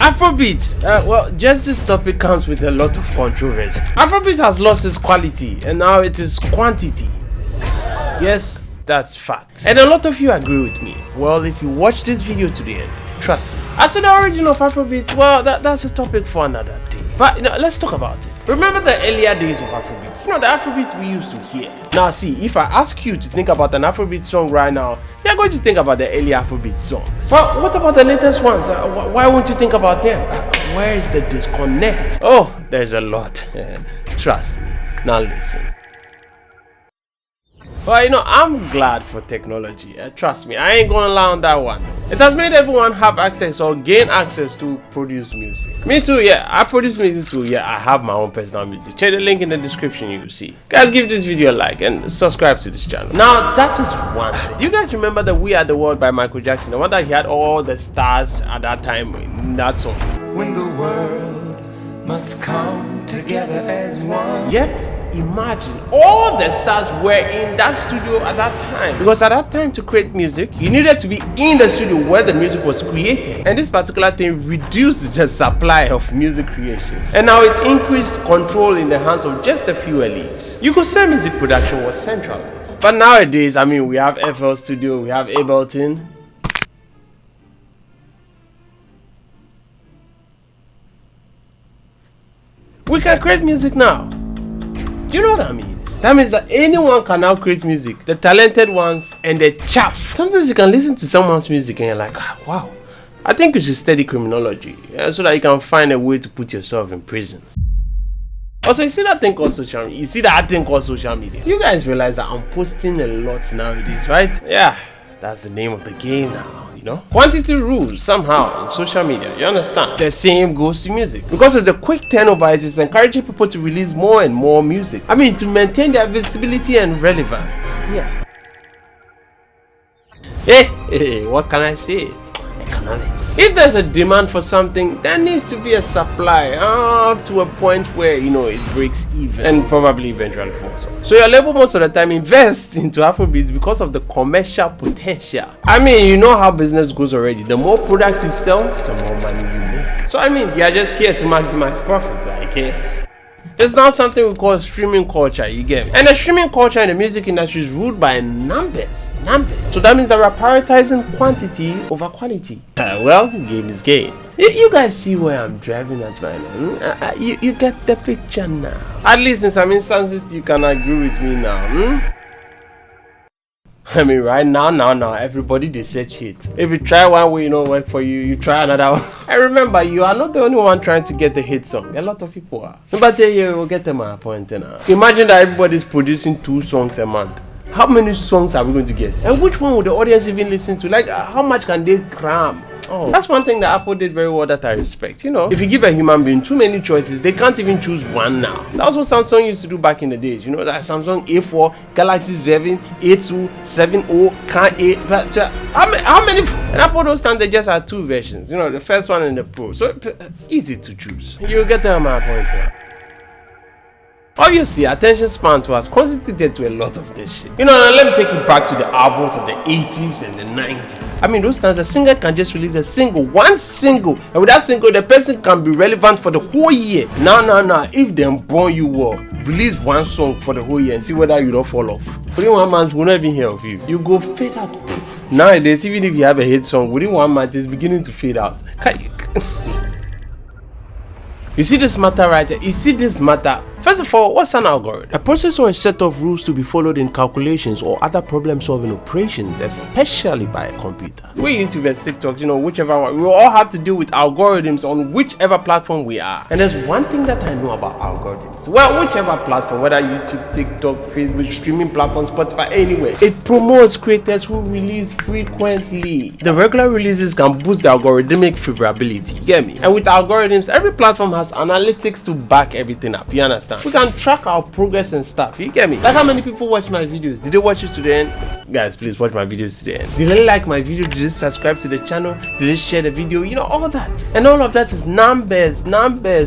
Afrobeats. Well, just this topic comes with a lot of controversy. Afrobeat has lost its quality and now it is quantity. Yes, that's fact. And a lot of you agree with me. Well, if you watch this video to the end, trust me. As to the origin of Afrobeats, well, that's a topic for another day. But let's talk about it. Remember the earlier days of Afrobeats? The Afrobeats we used to hear. Now see, if I ask you to think about an Afrobeat song right now, you're going to think about the early Afrobeat songs. But what about the latest ones? Why won't you think about them? Where is the disconnect? Oh, there's a lot. Trust me. Now listen. Well, I'm glad for technology. Trust me, I ain't gonna lie on that one. It has made everyone have access or gain access to produce music. Me too, yeah. I produce music too. Yeah, I have my own personal music. Check the link in the description, you will see. Guys, give this video a like and subscribe to this channel. Now, that is one thing. Do you guys remember the We Are the World by Michael Jackson? The one that he had all the stars at that time in that song. When the world must come together as one. Yep. Imagine all the stars were in that studio at that time, because at that time to create music you needed to be in the studio where the music was created, and this particular thing reduced the supply of music creation, and now it increased control in the hands of just a few elites. You could say music production was centralized, but nowadays we have FL Studio, we have Ableton. We can create music now. Do you know what that means? That means that anyone can now create music. The talented ones and the chaff. Sometimes you can listen to someone's music and you're like, wow, I think you should study criminology, so that you can find a way to put yourself in prison. Also, you see that thing called social media? You guys realize that I'm posting a lot nowadays, right? Yeah, that's the name of the game now. Quantity rules somehow on social media, you understand? The same goes to music. Because of the quick turnover, it is encouraging people to release more and more music. To maintain their visibility and relevance. Yeah. Hey, what can I say? Economics. If there's a demand for something, there needs to be a supply up to a point where it breaks even and probably eventually falls off. So your label most of the time invests into Afrobeats because of the commercial potential. You know how business goes already. The more products you sell, the more money you make. So they are just here to maximize profits, I guess. There's now something we call streaming culture, you get me? And the streaming culture in the music industry is ruled by numbers. So that means that we're prioritizing quantity over quality. Well, game is game. You guys see where I'm driving at right now? You get the picture now. At least in some instances you can agree with me now. Right now, everybody they search hit. If you try one way, work for you, you try another one. And remember, you are not the only one trying to get the hit song. A lot of people are. But you will get them a point now. Imagine that everybody is producing 2 songs a month. How many songs are we going to get? And which one would the audience even listen to? Like, how much can they cram? Oh, that's one thing that Apple did very well that I respect. If you give a human being too many choices, they can't even choose one now. That was what Samsung used to do back in the days. That Samsung A4, Galaxy 7, A2, 7O, Can 8. But how many? And Apple those times they just had 2 versions. The first one and the Pro. So easy to choose. You'll get the amount of points now. Obviously, attention span has constituted to a lot of this shit. Now let me take you back to the albums of the 80s and the 90s. Those times a singer can just release one single, and with that single, the person can be relevant for the whole year. Now, if them born you well, release one song for the whole year and see whether you don't fall off. Within 1 month, we'll not even hear of you. You go fade out. Nowadays, even if you have a hit song, within 1 month, it's beginning to fade out. You see this matter right here? First of all, what's an algorithm? A process or a set of rules to be followed in calculations or other problem-solving operations, especially by a computer. We YouTubers, TikTok, whichever one, we all have to deal with algorithms on whichever platform we are. And there's one thing that I know about algorithms. Well, whichever platform, whether YouTube, TikTok, Facebook, streaming platforms, Spotify, anywhere, it promotes creators who release frequently. The regular releases can boost the algorithmic favorability, you get me? And with algorithms, every platform has analytics to back everything up, you understand? We can track our progress and stuff, you get me? Like how many people watch my videos? Did they watch it to the end? Guys, please watch my videos to the end. Did they like my video? Did they subscribe to the channel? Did they share the video? All that. And all of that is numbers,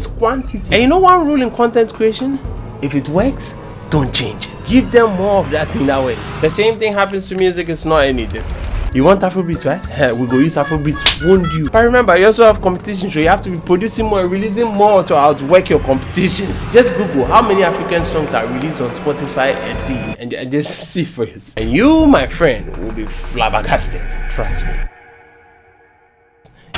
quantity. And one rule in content creation? If it works, don't change it. Give them more of that thing that works. The same thing happens to music, it's not any different. You want Afrobeats, right? We go use Afrobeats, won't you? But remember, you also have competition, so you have to be producing more, releasing more to outwork your competition. Just Google how many African songs are released on Spotify a day, and just see for yourself. And you, my friend, will be flabbergasted. Trust me.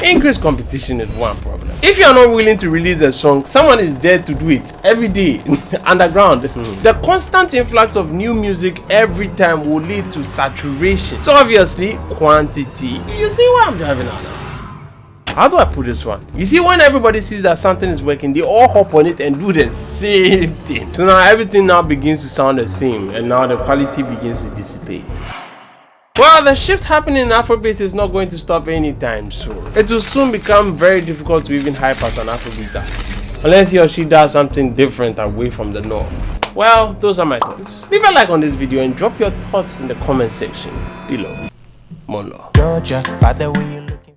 Increased competition is one problem. If you are not willing to release a song, someone is there to do it every day underground. The constant influx of new music every time will lead to saturation. So obviously, quantity. You see why I'm driving at now? How do I put this one? You see, when everybody sees that something is working, they all hop on it and do the same thing. So now everything now begins to sound the same, and now the quality begins to dissipate. Well, the shift happening in Afrobeat is not going to stop anytime soon. It will soon become very difficult to even hype as an Afrobeater, unless he or she does something different away from the norm. Well, those are my thoughts. Leave a like on this video and drop your thoughts in the comment section below. Molo. Georgia, by the way